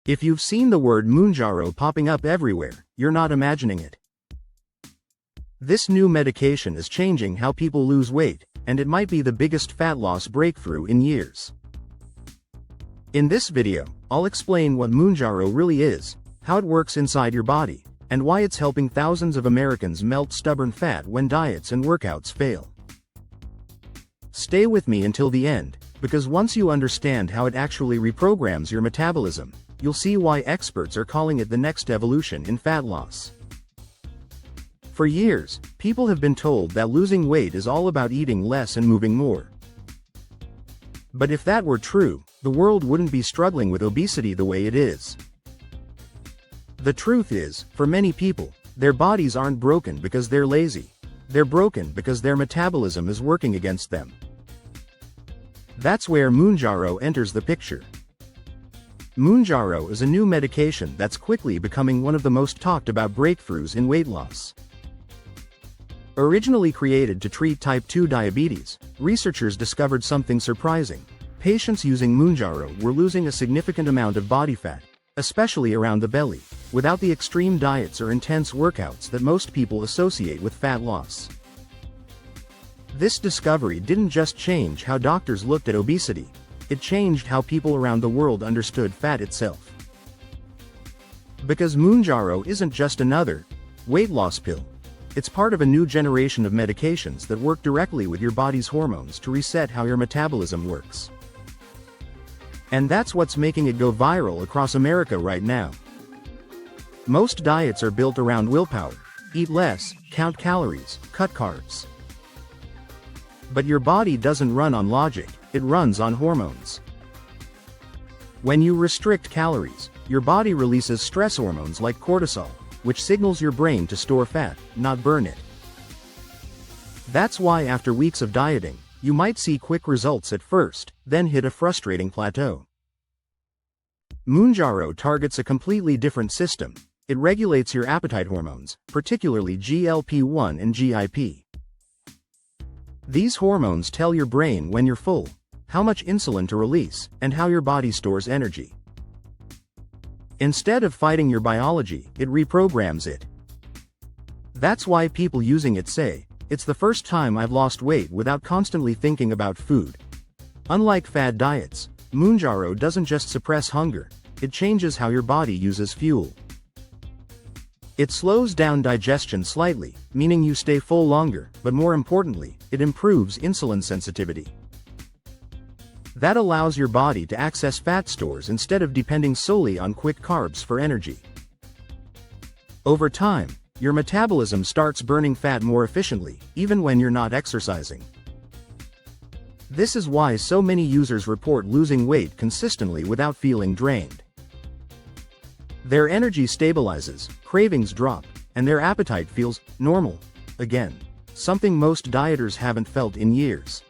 If you've seen the word Mounjaro popping up everywhere, you're not imagining it. This new medication is changing how people lose weight, and it might be the biggest fat loss breakthrough in years. In this video, I'll explain what Mounjaro really is, how it works inside your body, and why it's helping thousands of Americans melt stubborn fat when diets and workouts fail. Stay with me until the end, because once you understand how it actually reprograms your metabolism, you'll see why experts are calling it the next evolution in fat loss. For years, people have been told that losing weight is all about eating less and moving more. But if that were true, the world wouldn't be struggling with obesity the way it is. The truth is, for many people, their bodies aren't broken because they're lazy. They're broken because their metabolism is working against them. That's where Mounjaro enters the picture. Mounjaro is a new medication that's quickly becoming one of the most talked about breakthroughs in weight loss. Originally created to treat type 2 diabetes, researchers discovered something surprising. Patients using Mounjaro were losing a significant amount of body fat, especially around the belly, without the extreme diets or intense workouts that most people associate with fat loss. This discovery didn't just change how doctors looked at obesity, it changed how people around the world understood fat itself. Because Mounjaro isn't just another weight loss pill. It's part of a new generation of medications that work directly with your body's hormones to reset how your metabolism works. And that's what's making it go viral across America right now. Most diets are built around willpower: eat less, count calories, cut carbs. But your body doesn't run on logic, it runs on hormones. When you restrict calories, your body releases stress hormones like cortisol, which signals your brain to store fat, not burn it. That's why after weeks of dieting, you might see quick results at first, then hit a frustrating plateau. Mounjaro targets a completely different system. It regulates your appetite hormones, particularly GLP-1 and GIP. These hormones tell your brain when you're full, how much insulin to release, and how your body stores energy. Instead of fighting your biology, it reprograms it. That's why people using it say, "It's the first time I've lost weight without constantly thinking about food." Unlike fad diets, Mounjaro doesn't just suppress hunger, it changes how your body uses fuel. It slows down digestion slightly, meaning you stay full longer, but more importantly, it improves insulin sensitivity. That allows your body to access fat stores instead of depending solely on quick carbs for energy. Over time, your metabolism starts burning fat more efficiently, even when you're not exercising. This is why so many users report losing weight consistently without feeling drained. Their energy stabilizes, cravings drop, and their appetite feels normal again, something most dieters haven't felt in years.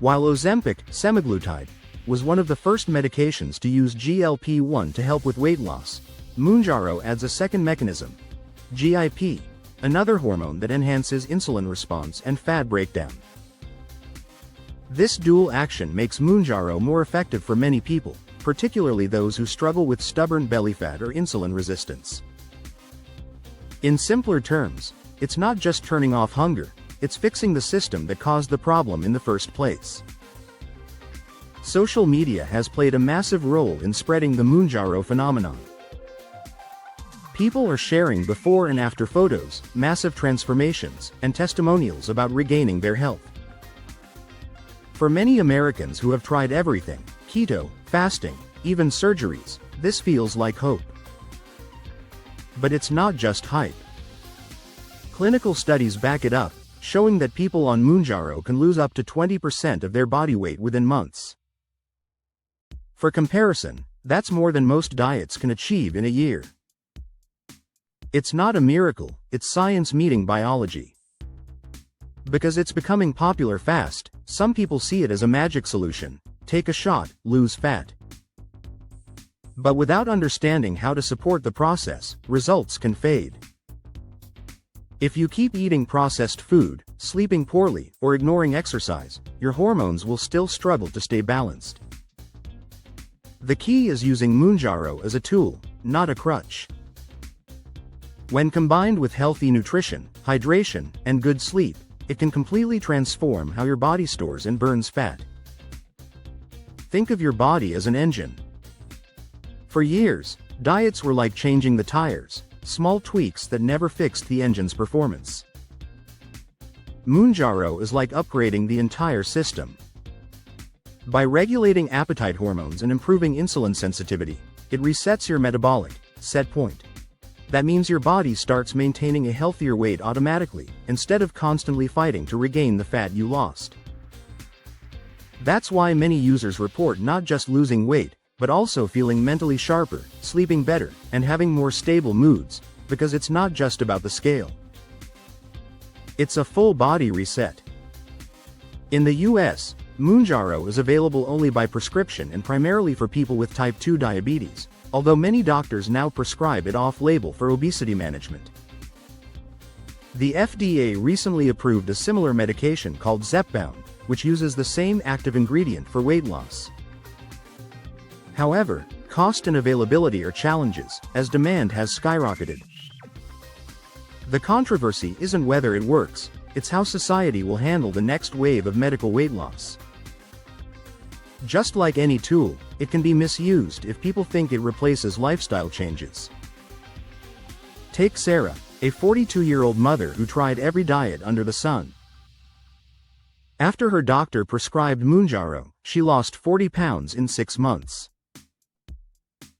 While Ozempic, semaglutide, was one of the first medications to use GLP-1 to help with weight loss, Mounjaro adds a second mechanism, GIP, another hormone that enhances insulin response and fat breakdown. This dual action makes Mounjaro more effective for many people, particularly those who struggle with stubborn belly fat or insulin resistance. In simpler terms, it's not just turning off hunger, it's fixing the system that caused the problem in the first place. Social media has played a massive role in spreading the Mounjaro phenomenon. People are sharing before and after photos, massive transformations, and testimonials about regaining their health. For many Americans who have tried everything, keto, fasting, even surgeries, this feels like hope. But it's not just hype. Clinical studies back it up, showing that people on Mounjaro can lose up to 20% of their body weight within months. For comparison, that's more than most diets can achieve in a year. It's not a miracle, it's science meeting biology. Because it's becoming popular fast, some people see it as a magic solution: take a shot, lose fat. But without understanding how to support the process, results can fade. If you keep eating processed food, sleeping poorly, or ignoring exercise, your hormones will still struggle to stay balanced. The key is using Mounjaro as a tool, not a crutch. When combined with healthy nutrition, hydration, and good sleep, it can completely transform how your body stores and burns fat. Think of your body as an engine. For years, diets were like changing the tires, small tweaks that never fixed the engine's performance. Mounjaro is like upgrading the entire system. By regulating appetite hormones and improving insulin sensitivity, it resets your metabolic set point. That means your body starts maintaining a healthier weight automatically, instead of constantly fighting to regain the fat you lost. That's why many users report not just losing weight, but also feeling mentally sharper, sleeping better, and having more stable moods, because it's not just about the scale. It's a full body reset. In the US, Mounjaro is available only by prescription and primarily for people with type 2 diabetes, although many doctors now prescribe it off-label for obesity management. The FDA recently approved a similar medication called Zepbound, which uses the same active ingredient for weight loss. However, cost and availability are challenges, as demand has skyrocketed. The controversy isn't whether it works, it's how society will handle the next wave of medical weight loss. Just like any tool, it can be misused if people think it replaces lifestyle changes. Take Sarah, a 42-year-old mother who tried every diet under the sun. After her doctor prescribed Mounjaro, she lost 40 pounds in 6 months.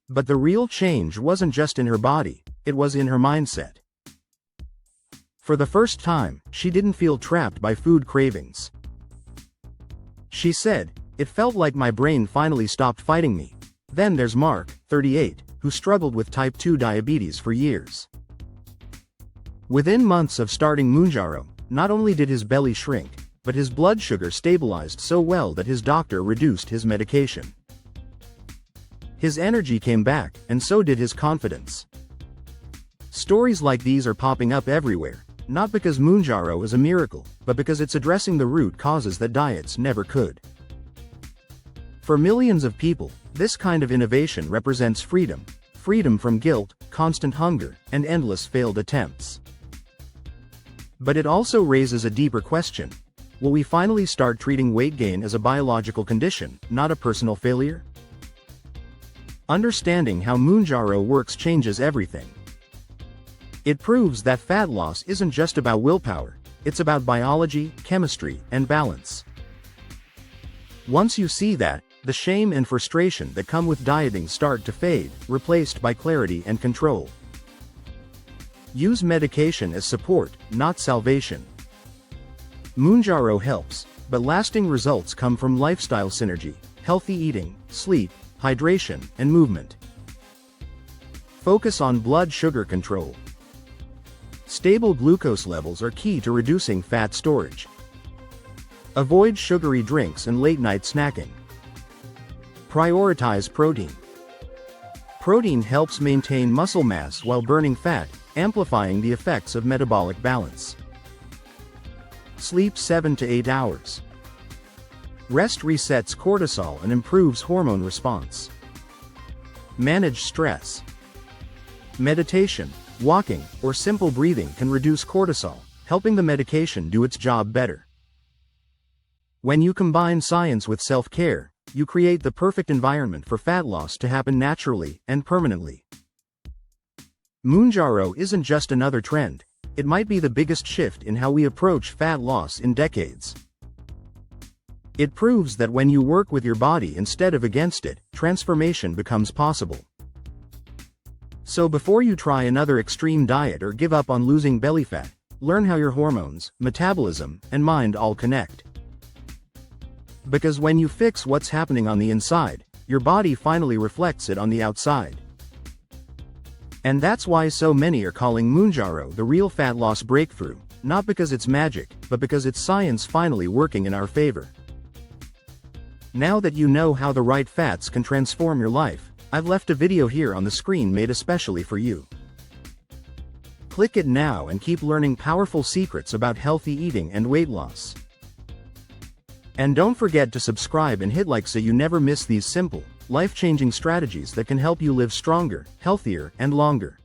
But the real change wasn't just in her body, it was in her mindset. For the first time, she didn't feel trapped by food cravings. She said, "It felt like my brain finally stopped fighting me." Then there's Mark, 38, who struggled with type 2 diabetes for years. Within months of starting Mounjaro, not only did his belly shrink, but his blood sugar stabilized so well that his doctor reduced his medication. His energy came back, and so did his confidence. Stories like these are popping up everywhere, not because Mounjaro is a miracle, but because it's addressing the root causes that diets never could. For millions of people, this kind of innovation represents freedom. Freedom from guilt, constant hunger, and endless failed attempts. But it also raises a deeper question. Will we finally start treating weight gain as a biological condition, not a personal failure? Understanding how Mounjaro works changes everything. It proves that fat loss isn't just about willpower, it's about biology, chemistry, and balance. Once you see that, the shame and frustration that come with dieting start to fade, replaced by clarity and control. Use medication as support, not salvation. Mounjaro helps, but lasting results come from lifestyle synergy, healthy eating, sleep, hydration, and movement. Focus on blood sugar control. Stable glucose levels are key to reducing fat storage. Avoid sugary drinks and late-night snacking. Prioritize protein. Protein helps maintain muscle mass while burning fat, amplifying the effects of metabolic balance. Sleep 7 to 8 hours. Rest resets cortisol and improves hormone response. Manage stress. Meditation, walking, or simple breathing can reduce cortisol, helping the medication do its job better. When you combine science with self-care, you create the perfect environment for fat loss to happen naturally and permanently. Mounjaro isn't just another trend, it might be the biggest shift in how we approach fat loss in decades. It proves that when you work with your body instead of against it, transformation becomes possible. So before you try another extreme diet or give up on losing belly fat, learn how your hormones, metabolism, and mind all connect. Because when you fix what's happening on the inside, your body finally reflects it on the outside. And that's why so many are calling Mounjaro the real fat loss breakthrough, not because it's magic, but because it's science finally working in our favor. Now that you know how the right fats can transform your life, I've left a video here on the screen made especially for you. Click it now and keep learning powerful secrets about healthy eating and weight loss. And don't forget to subscribe and hit like so you never miss these simple, life-changing strategies that can help you live stronger, healthier, and longer.